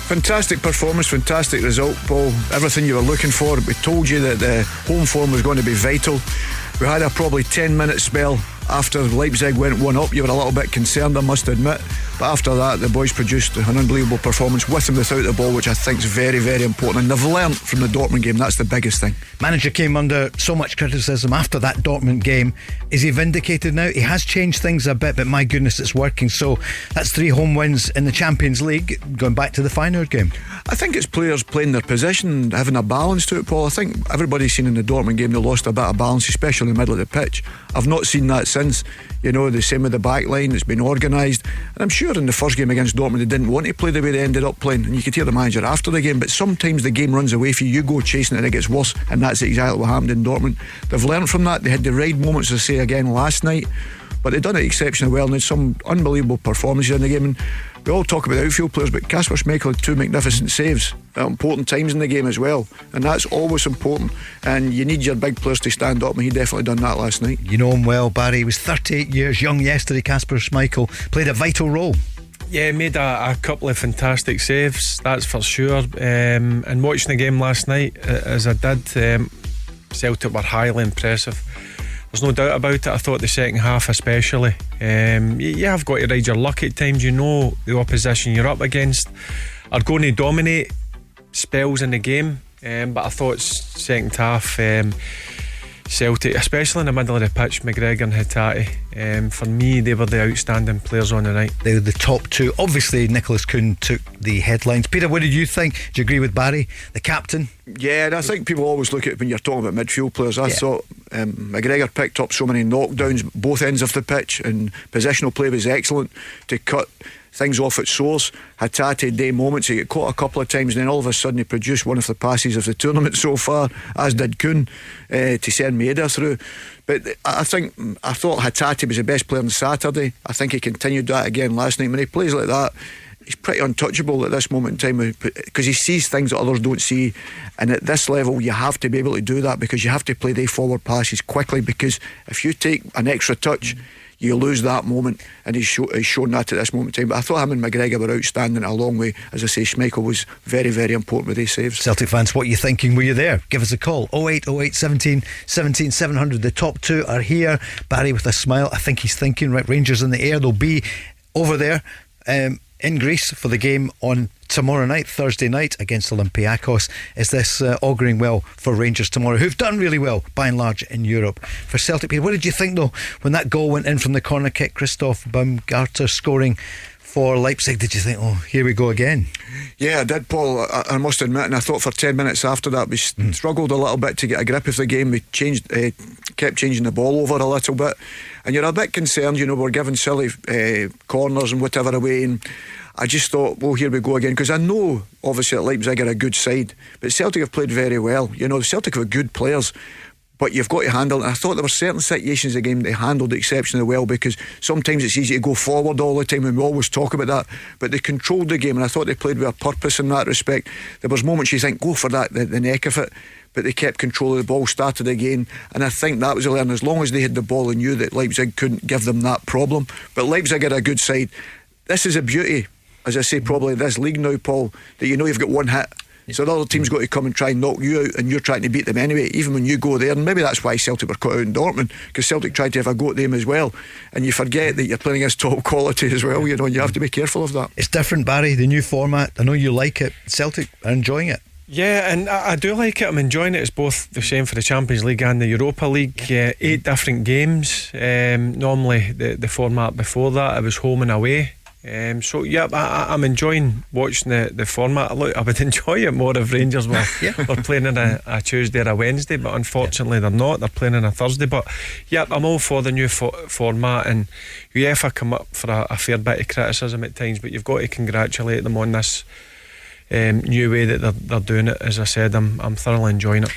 Fantastic performance, fantastic result, Paul. Everything you were looking for. We told you that the home form was going to be vital. We had a probably 10-minute spell after Leipzig went 1-up. You were a little bit concerned, I must admit, but after that the boys produced an unbelievable performance with and without the ball, which I think is very, very important, and they've learnt from the Dortmund game. That's the biggest thing. Manager came under so much criticism after that Dortmund game. Is he vindicated now? He has changed things a bit, but my goodness, it's working. So that's 3 home wins in the Champions League, going back to the Feyenoord game. I think it's players playing their position, having a balance to it, Paul. I think everybody's seen in the Dortmund game they lost a bit of balance, especially in the middle of the pitch. I've not seen that since. You know, the same with the back line. It's been organised, and I'm sure in the first game against Dortmund they didn't want to play the way they ended up playing, and you could hear the manager after the game. But sometimes the game runs away from you, you go chasing it and it gets worse, and that's exactly what happened in Dortmund. They've learned from that. They had the right moments, to say again, last night, but they've done it exceptionally well, and had some unbelievable performances in the game. And we all talk about outfield players, but Kasper Schmeichel had 2 magnificent saves at important times in the game as well, and that's always important, and you need your big players to stand up, and he definitely done that last night. You know him well, Barry. He was 38 years young yesterday. Kasper Schmeichel played a vital role. Yeah, made a couple of fantastic saves, that's for sure. And watching the game last night, as I did, Celtic were highly impressive. There's no doubt about it. I thought the second half especially, you have got to ride your luck at times. You know the opposition you're up against are going to dominate spells in the game, but I thought second half, Celtic, especially in the middle of the pitch, McGregor and Hatate, for me they were the outstanding players on the night. They were the top two. Obviously Nicholas Kuhn took the headlines. Peter, what did you think? Do you agree with Barry, the captain? Yeah, and I think people always look at it when you're talking about midfield players. I thought McGregor picked up so many knockdowns both ends of the pitch, and positional play was excellent to cut things off at source. Hatate, day moments, he got caught a couple of times, and then all of a sudden he produced one of the passes of the tournament so far, as did Kuhn, to send Maeda through. But I thought Hatate was the best player on Saturday. I think he continued that again last night. When he plays like that, he's pretty untouchable at this moment in time, because he sees things that others don't see, and at this level you have to be able to do that, because you have to play the forward passes quickly, because if you take an extra touch you lose that moment, and he's shown that at this moment in time. But I thought him and McGregor were outstanding a long way. As I say, Schmeichel was very, very important with these saves. Celtic fans, what are you thinking? Were you there? Give us a call, 0808 17 17 700. The top two are here. Barry with a smile, I think he's thinking, right, Rangers in the air. They'll be over there in Greece for the game on tomorrow night, Thursday night, against Olympiacos. Is this auguring well for Rangers tomorrow, who've done really well by and large in Europe? For Celtic, Peter, what did you think though when that goal went in from the corner kick, Christoph Baumgartner scoring for Leipzig? Did you think, oh, here we go again? Yeah, I did, Paul. I must admit, and I thought for 10 minutes after that we struggled a little bit to get a grip of the game. We kept changing the ball over a little bit, and you're a bit concerned, you know, we're giving silly corners and whatever away, and I just thought, well, here we go again, because I know obviously that Leipzig are a good side, but Celtic have played very well. You know, Celtic have good players, but you've got to handle it. And I thought there were certain situations in the game they handled exceptionally well, because sometimes it's easy to go forward all the time, and we always talk about that, but they controlled the game, and I thought they played with a purpose in that respect. There was moments you think, go for that, the neck of it, but they kept control of the ball, started again, and I think that was a learn. As long as they had the ball, and knew that Leipzig couldn't give them that problem. But Leipzig are a good side. This is a beauty, as I say, probably this league now, Paul, that you know you've got one hit. So the other team's got to come and try and knock you out, and you're trying to beat them anyway, even when you go there. And maybe that's why Celtic were caught out in Dortmund, because Celtic tried to have a go at them as well, and you forget that you're playing against top quality as well, you know, and you have to be careful of that. It's different, Barry, the new format. I know you like it. Celtic are enjoying it. Yeah, and I do like it. I'm enjoying it. It's both the same for the Champions League and the Europa League. 8 different games. Normally the format before that, it was home and away. So yeah, I'm enjoying watching the format. Look, I would enjoy it more if Rangers were playing on a Tuesday or a Wednesday, but unfortunately they're not. They're playing on a Thursday. But yeah, I'm all for the new format, and UEFA come up for a fair bit of criticism at times, but you've got to congratulate them on this new way that they're doing it. As I said, I'm thoroughly enjoying it.